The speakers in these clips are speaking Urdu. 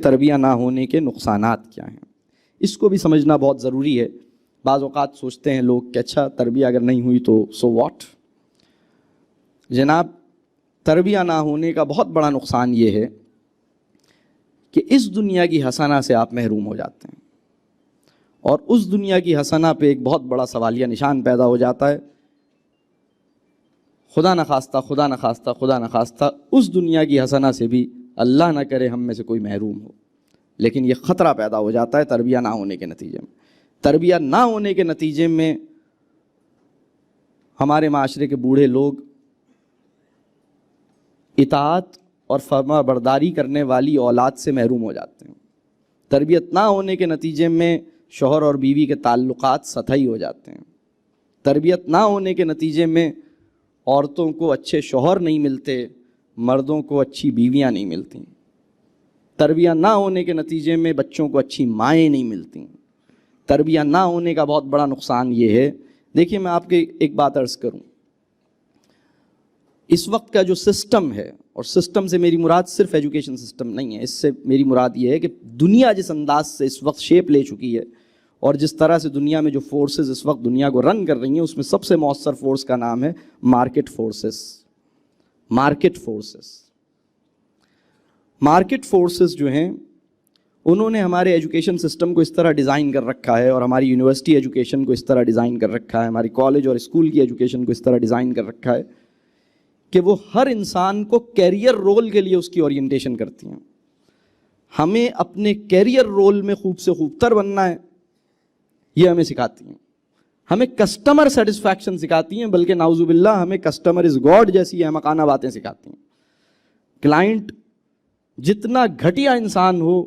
تربیہ نہ ہونے کے نقصانات کیا ہیں، اس کو بھی سمجھنا بہت ضروری ہے۔ بعض اوقات سوچتے ہیں لوگ کہ اچھا تربیہ اگر نہیں ہوئی تو سو واٹ۔ جناب، تربیہ نہ ہونے کا بہت بڑا نقصان یہ ہے کہ اس دنیا کی حسنہ سے آپ محروم ہو جاتے ہیں، اور اس دنیا کی حسنہ پہ ایک بہت بڑا سوالیہ نشان پیدا ہو جاتا ہے۔ خدا نہ خواستہ اس دنیا کی حسنہ سے بھی اللہ نہ کرے ہم میں سے کوئی محروم ہو، لیکن یہ خطرہ پیدا ہو جاتا ہے تربیہ نہ ہونے کے نتیجے میں۔ تربیہ نہ ہونے کے نتیجے میں ہمارے معاشرے کے بوڑھے لوگ اطاعت اور فرما برداری کرنے والی اولاد سے محروم ہو جاتے ہیں۔ تربیت نہ ہونے کے نتیجے میں شوہر اور بیوی کے تعلقات سطحی ہو جاتے ہیں۔ تربیت نہ ہونے کے نتیجے میں عورتوں کو اچھے شوہر نہیں ملتے، مردوں کو اچھی بیویاں نہیں ملتی۔ تربیہ نہ ہونے کے نتیجے میں بچوں کو اچھی مائیں نہیں ملتی۔ تربیہ نہ ہونے کا بہت بڑا نقصان یہ ہے، دیکھیے میں آپ کے ایک بات عرض کروں، اس وقت کا جو سسٹم ہے، اور سسٹم سے میری مراد صرف ایجوکیشن سسٹم نہیں ہے، اس سے میری مراد یہ ہے کہ دنیا جس انداز سے اس وقت شیپ لے چکی ہے اور جس طرح سے دنیا میں جو فورسز اس وقت دنیا کو رن کر رہی ہیں، اس میں سب سے مؤثر فورس کا نام ہے مارکیٹ فورسز۔ مارکیٹ فورسز جو ہیں انہوں نے ہمارے ایجوکیشن سسٹم کو اس طرح ڈیزائن کر رکھا ہے، اور ہماری یونیورسٹی ایجوکیشن کو اس طرح ڈیزائن کر رکھا ہے، ہماری کالج اور اسکول کی ایجوکیشن کو اس طرح ڈیزائن کر رکھا ہے کہ وہ ہر انسان کو کیریئر رول کے لیے اس کی اورینٹیشن کرتی ہیں۔ ہمیں اپنے کیریئر رول میں خوب سے خوب تر بننا ہے، یہ ہمیں سکھاتی ہیں۔ ہمیں کسٹمر سیٹسفیکشن سکھاتی ہیں، بلکہ نعوذ باللہ ہمیں کسٹمر از گاڈ جیسی احمقانہ باتیں سکھاتی ہیں۔ کلائنٹ جتنا گھٹیا انسان ہو،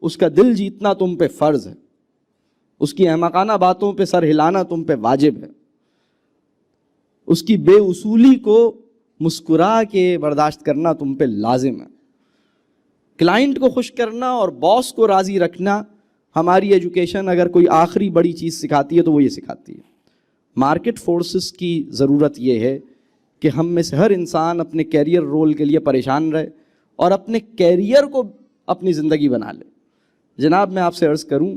اس کا دل جیتنا تم پہ فرض ہے، اس کی احمقانہ باتوں پہ سر ہلانا تم پہ واجب ہے، اس کی بے اصولی کو مسکرا کے برداشت کرنا تم پہ لازم ہے۔ کلائنٹ کو خوش کرنا اور باس کو راضی رکھنا ہماری ایجوکیشن اگر کوئی آخری بڑی چیز سکھاتی ہے تو وہ یہ سکھاتی ہے۔ مارکیٹ فورسز کی ضرورت یہ ہے کہ ہم میں سے ہر انسان اپنے کیریئر رول کے لیے پریشان رہے اور اپنے کیریئر کو اپنی زندگی بنا لے۔ جناب میں آپ سے عرض کروں،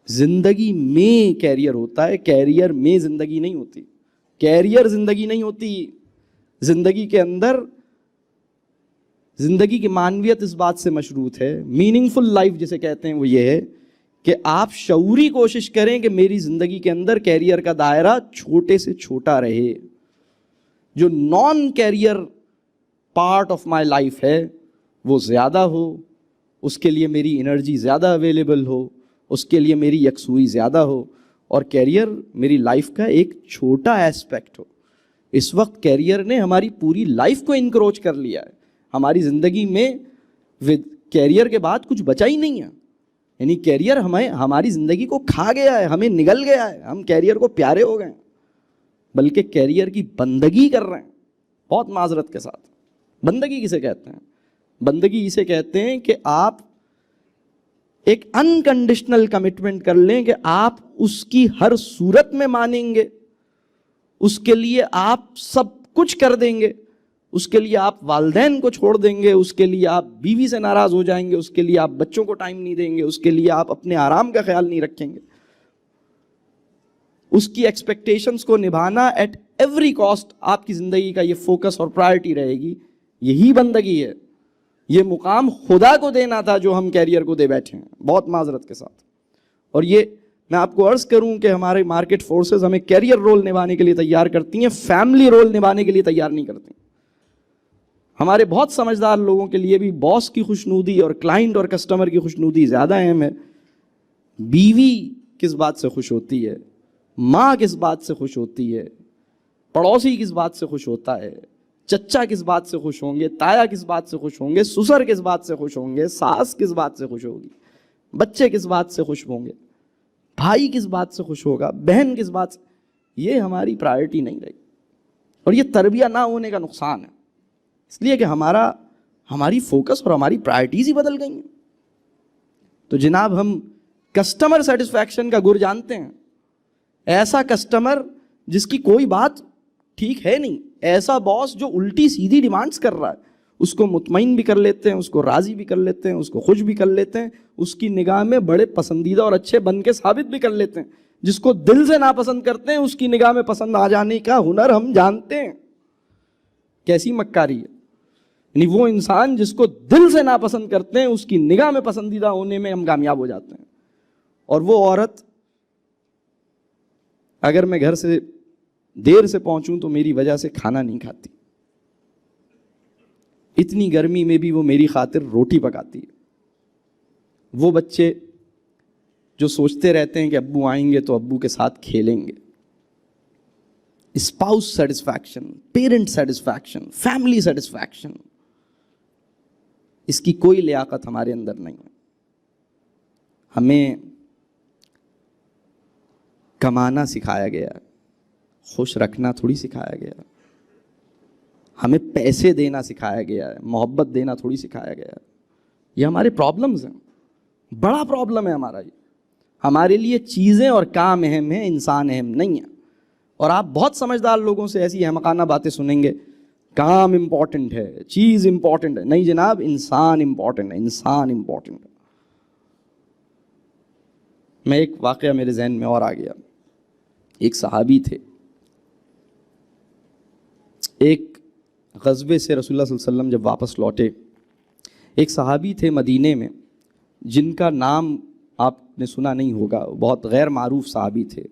زندگی میں کیریئر ہوتا ہے، کیریئر میں زندگی نہیں ہوتی۔ کیریئر زندگی نہیں ہوتی۔ زندگی کے اندر زندگی کی معنویت اس بات سے مشروط ہے، میننگ فل لائف جسے کہتے ہیں، وہ یہ ہے کہ آپ شعوری کوشش کریں کہ میری زندگی کے اندر کیریئر کا دائرہ چھوٹے سے چھوٹا رہے، جو non career part of my life ہے وہ زیادہ ہو، اس کے لیے میری انرجی زیادہ اویلیبل ہو، اس کے لیے میری یکسوئی زیادہ ہو، اور کیریئر میری لائف کا ایک چھوٹا ایسپیکٹ ہو۔ اس وقت کیریئر نے ہماری پوری لائف کو انکروچ کر لیا ہے۔ ہماری زندگی میں کیریئر کے بعد کچھ بچا ہی نہیں ہے، یعنی کیریئر ہماری زندگی کو کھا گیا ہے، ہمیں نگل گیا ہے، ہم کیریئر کو پیارے ہو گئے ہیں، بلکہ کیریئر کی بندگی کر رہے ہیں۔ بہت معذرت کے ساتھ، بندگی کسے کہتے ہیں؟ بندگی اسے کہتے ہیں کہ آپ ایک انکنڈیشنل کمٹمنٹ کر لیں کہ آپ اس کی ہر صورت میں مانیں گے، اس کے لیے آپ سب کچھ کر دیں گے، اس کے لیے آپ والدین کو چھوڑ دیں گے، اس کے لیے آپ بیوی سے ناراض ہو جائیں گے، اس کے لیے آپ بچوں کو ٹائم نہیں دیں گے، اس کے لیے آپ اپنے آرام کا خیال نہیں رکھیں گے۔ اس کی ایکسپیکٹیشنز کو نبھانا ایٹ ایوری کاسٹ آپ کی زندگی کا یہ فوکس اور پرائرٹی رہے گی۔ یہی بندگی ہے، یہ مقام خدا کو دینا تھا جو ہم کیریئر کو دے بیٹھے ہیں، بہت معذرت کے ساتھ۔ اور یہ میں آپ کو عرض کروں کہ ہمارے مارکیٹ فورسز ہمیں کیریئر رول نبھانے کے لیے تیار کرتی ہیں، فیملی رول نبھانے کے لیے تیار نہیں کرتی۔ ہمارے بہت سمجھدار لوگوں کے لیے بھی باس کی خوشنودی اور کلائنٹ اور کسٹمر کی خوشنودی زیادہ اہم ہے۔ بیوی کس بات سے خوش ہوتی ہے، ماں کس بات سے خوش ہوتی ہے، پڑوسی کس بات سے خوش ہوتا ہے، چچا کس بات سے خوش ہوں گے، تایا کس بات سے خوش ہوں گے، سسر کس بات سے خوش ہوں گے، ساس کس بات سے خوش ہوگی، بچے کس بات سے خوش ہوں گے، بھائی کس بات سے خوش ہوگا، بہن کس بات سے، یہ ہماری پرائرٹی نہیں رہی، اور یہ تربیہ نہ ہونے کا نقصان ہے، اس لیے کہ ہماری فوکس اور ہماری پرائرٹیز ہی بدل گئی ہیں۔ تو جناب ہم کسٹمر سیٹسفیکشن کا گر جانتے ہیں، ایسا کسٹمر جس کی کوئی بات ٹھیک ہے نہیں، ایسا باس جو الٹی سیدھی ڈیمانڈز کر رہا ہے، اس کو مطمئن بھی کر لیتے ہیں, اس کو راضی بھی کر لیتے ہیں, اس کو خوش بھی کر لیتے ہیں, اس کی نگاہ میں بڑے پسندیدہ اور اچھے بن کے ثابت بھی کر لیتے ہیں. جس کو دل سے ناپسند کرتے ہیں اس کی نگاہ میں پسند آ جانے کا ہنر ہم جانتے ہیں. کیسی مکاری ہے. یعنی وہ انسان جس کو دل سے ناپسند کرتے ہیں اس کی نگاہ میں پسندیدہ ہونے میں ہم کامیاب ہو جاتے ہیں. اور وہ عورت اگر میں گھر سے دیر سے پہنچوں تو میری وجہ سے کھانا نہیں کھاتی, اتنی گرمی میں بھی وہ میری خاطر روٹی پکاتی ہے. وہ بچے جو سوچتے رہتے ہیں کہ ابو آئیں گے تو ابو کے ساتھ کھیلیں گے. Spouse satisfaction, parent satisfaction, family satisfaction, اس کی کوئی لیاقت ہمارے اندر نہیں ہے. ہمیں کمانا سکھایا گیا, خوش رکھنا تھوڑی سکھایا گیا. ہمیں پیسے دینا سکھایا گیا ہے, محبت دینا تھوڑی سکھایا گیا ہے. یہ ہمارے پرابلمز ہیں, بڑا پرابلم ہے ہمارا. یہ ہمارے لیے چیزیں اور کام اہم ہیں, انسان اہم نہیں ہے. اور آپ بہت سمجھدار لوگوں سے ایسی احمقانہ باتیں سنیں گے, کام امپورٹنٹ ہے, چیز امپورٹنٹ ہے. نہیں جناب, انسان امپورٹنٹ ہے, انسان امپورٹنٹ ہے. میں ایک واقعہ میرے ذہن میں اور آ گیا. ایک صحابی تھے, ایک غزوے سے رسول اللہ صلی اللہ علیہ وسلم جب واپس لوٹے, ایک صحابی تھے مدینے میں جن کا نام آپ نے سنا نہیں ہوگا. بہت غیر معروف صحابی تھے.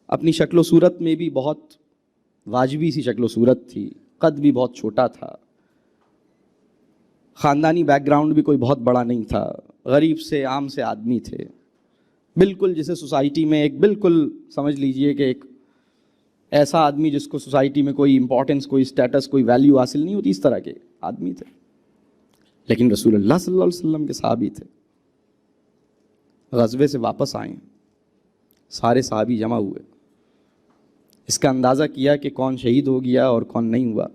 اپنی شکل و صورت میں بھی بہت واجبی سی شکل و صورت تھی, قد بھی بہت چھوٹا تھا, خاندانی بیک گراؤنڈ بھی کوئی بہت بڑا نہیں تھا, غریب سے عام سے آدمی تھے. بالکل جسے سوسائٹی میں ایک بالکل سمجھ لیجئے کہ ایک ایسا آدمی جس کو سوسائٹی میں کوئی امپورٹنس, کوئی اسٹیٹس, کوئی ویلیو حاصل نہیں ہوتی, اس طرح کے آدمی تھے. لیکن رسول اللہ صلی اللہ علیہ وسلم کے صحابی تھے. غزوے سے واپس آئے, سارے صحابی جمع ہوئے. اس کا اندازہ کیا کہ کون شہید ہو گیا اور کون نہیں ہوا.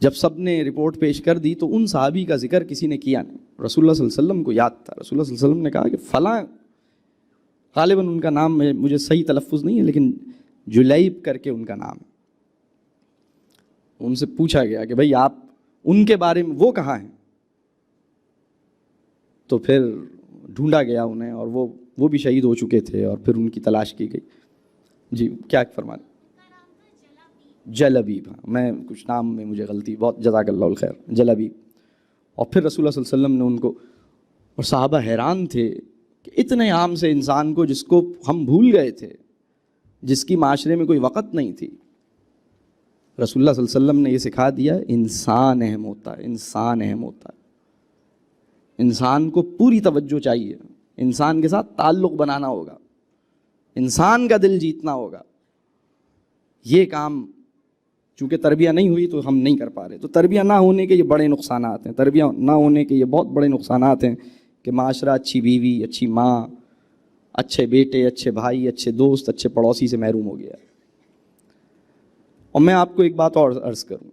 جب سب نے رپورٹ پیش کر دی تو ان صحابی کا ذکر کسی نے کیا نہیں. رسول اللہ صلی اللہ علیہ وسلم کو یاد تھا. رسول اللہ صلی اللہ علیہ وسلم نے کہا کہ فلاں, غالباً ان کا نام مجھے صحیح تلفظ نہیں ہے لیکن جلیب کر کے ان کا نام ہے. ان سے پوچھا گیا کہ بھئی آپ ان کے بارے میں, وہ کہاں ہیں؟ تو پھر ڈھونڈا گیا انہیں, اور وہ بھی شہید ہو چکے تھے, اور پھر ان کی تلاش کی گئی. جی کیا فرمانے؟ جلبیب. ہاں, میں کچھ نام میں مجھے غلطی, بہت جزاک اللہ الخیر, جلبیب. اور پھر رسول اللہ صلی اللہ علیہ وسلم نے ان کو, اور صحابہ حیران تھے کہ اتنے عام سے انسان کو جس کو ہم بھول گئے تھے, جس کی معاشرے میں کوئی وقت نہیں تھی, رسول اللہ صلی اللہ علیہ وسلم نے یہ سکھا دیا انسان اہم ہوتا ہے, انسان اہم ہوتا ہے. انسان کو پوری توجہ چاہیے, انسان کے ساتھ تعلق بنانا ہوگا, انسان کا دل جیتنا ہوگا. یہ کام چونکہ تربیہ نہیں ہوئی تو ہم نہیں کر پا رہے. تو تربیہ نہ ہونے کے یہ بڑے نقصانات ہیں, تربیہ نہ ہونے کے یہ بہت بڑے نقصانات ہیں کہ معاشرہ اچھی بیوی, اچھی ماں, اچھے بیٹے, اچھے بھائی, اچھے دوست, اچھے پڑوسی سے محروم ہو گیا. اور میں آپ کو ایک بات اور عرض کروں,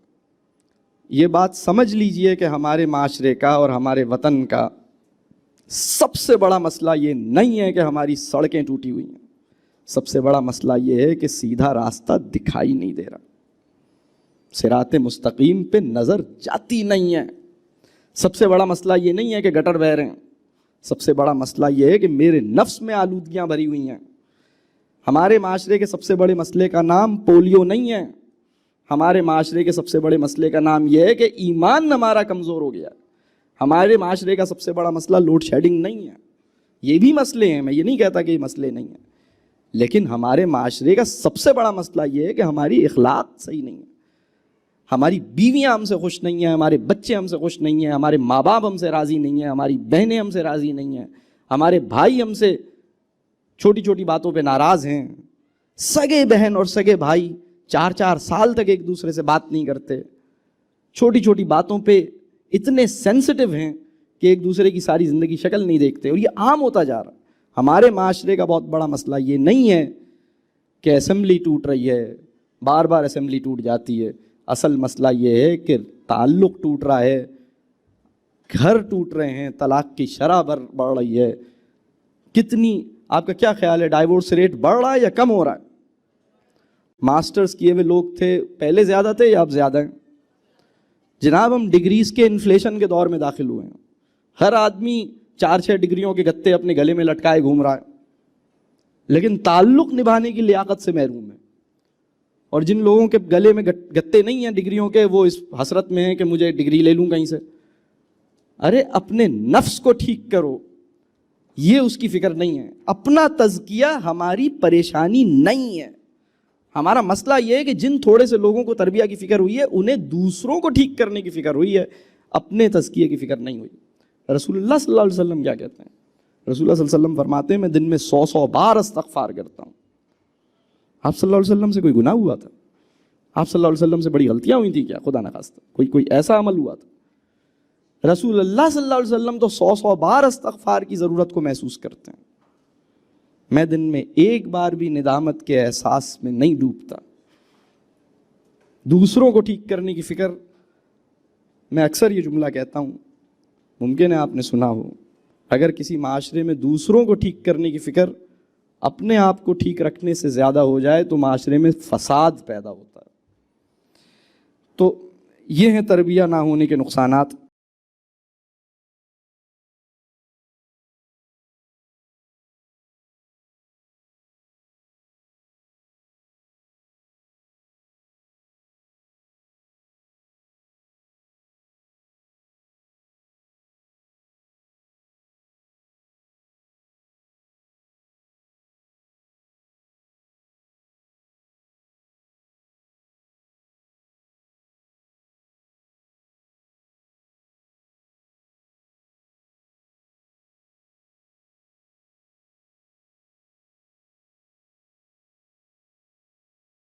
یہ بات سمجھ لیجئے کہ ہمارے معاشرے کا اور ہمارے وطن کا سب سے بڑا مسئلہ یہ نہیں ہے کہ ہماری سڑکیں ٹوٹی ہوئی ہیں. سب سے بڑا مسئلہ یہ ہے کہ سیدھا راستہ دکھائی نہیں دے رہا, صراط مستقیم پہ نظر جاتی نہیں ہے. سب سے بڑا مسئلہ یہ نہیں ہے کہ گٹر بہہ رہے ہیں, سب سے بڑا مسئلہ یہ ہے کہ میرے نفس میں آلودگیاں بھری ہوئی ہیں. ہمارے معاشرے کے سب سے بڑے مسئلے کا نام پولیو نہیں ہے, ہمارے معاشرے کے سب سے بڑے مسئلے کا نام یہ ہے کہ ایمان ہمارا کمزور ہو گیا. ہمارے معاشرے کا سب سے بڑا مسئلہ لوڈ شیڈنگ نہیں ہے. یہ بھی مسئلے ہیں, میں یہ نہیں کہتا کہ یہ مسئلے نہیں ہیں, لیکن ہمارے معاشرے کا سب سے بڑا مسئلہ یہ ہے کہ ہماری اخلاق صحیح نہیں ہے. ہماری بیویاں ہم سے خوش نہیں ہیں, ہمارے بچے ہم سے خوش نہیں ہیں, ہمارے ماں باپ ہم سے راضی نہیں ہیں, ہماری بہنیں ہم سے راضی نہیں ہیں, ہمارے بھائی ہم سے چھوٹی چھوٹی باتوں پہ ناراض ہیں. سگے بہن اور سگے بھائی 4-4 سال تک ایک دوسرے سے بات نہیں کرتے, چھوٹی چھوٹی باتوں پہ اتنے سینسٹیو ہیں کہ ایک دوسرے کی ساری زندگی شکل نہیں دیکھتے, اور یہ عام ہوتا جا رہا. ہمارے معاشرے کا بہت بڑا مسئلہ یہ نہیں ہے کہ اسمبلی ٹوٹ رہی ہے, بار بار اسمبلی ٹوٹ جاتی ہے. اصل مسئلہ یہ ہے کہ تعلق ٹوٹ رہا ہے, گھر ٹوٹ رہے ہیں, طلاق کی شرح بڑھ رہی ہے. کتنی, آپ کا کیا خیال ہے, ڈائیورس ریٹ بڑھ رہا ہے یا کم ہو رہا ہے؟ ماسٹرز کیے ہوئے لوگ تھے پہلے زیادہ تھے یا اب زیادہ ہیں؟ جناب ہم ڈگریز کے انفلیشن کے دور میں داخل ہوئے ہیں. ہر آدمی 4-6 ڈگریوں کے گتے اپنے گلے میں لٹکائے گھوم رہا ہے، لیکن تعلق نبھانے کی لیاقت سے محروم ہے. اور جن لوگوں کے گلے میں گتے نہیں ہیں ڈگریوں کے، وہ اس حسرت میں ہیں کہ مجھے ڈگری لے لوں کہیں سے. ارے اپنے نفس کو ٹھیک کرو، یہ اس کی فکر نہیں ہے. اپنا تزکیہ ہماری پریشانی نہیں ہے. ہمارا مسئلہ یہ ہے کہ جن تھوڑے سے لوگوں کو تربیہ کی فکر ہوئی ہے، انہیں دوسروں کو ٹھیک کرنے کی فکر ہوئی ہے، اپنے تزکیے کی فکر نہیں ہوئی. رسول اللہ صلی اللہ علیہ وسلم کیا کہتے ہیں؟ رسول اللہ صلی اللہ علیہ وسلم فرماتے ہیں میں دن میں 100 بار استغفار کرتا ہوں. آپ صلی اللہ علیہ وسلم سے کوئی گناہ ہوا تھا؟ آپ صلی اللہ علیہ وسلم سے بڑی غلطیاں ہوئی تھیں کیا؟ خدا نخواستہ کوئی ایسا عمل ہوا تھا؟ رسول اللہ صلی اللہ علیہ وسلم تو 100 بار استغفار کی ضرورت کو محسوس کرتے ہیں. میں دن میں ایک بار بھی ندامت کے احساس میں نہیں ڈوبتا. دوسروں کو ٹھیک کرنے کی فکر، میں اکثر یہ جملہ کہتا ہوں، ممکن ہے آپ نے سنا ہو، اگر کسی معاشرے میں دوسروں کو ٹھیک کرنے کی فکر اپنے آپ کو ٹھیک رکھنے سے زیادہ ہو جائے تو معاشرے میں فساد پیدا ہوتا ہے. تو یہ ہیں تربیہ نہ ہونے کے نقصانات.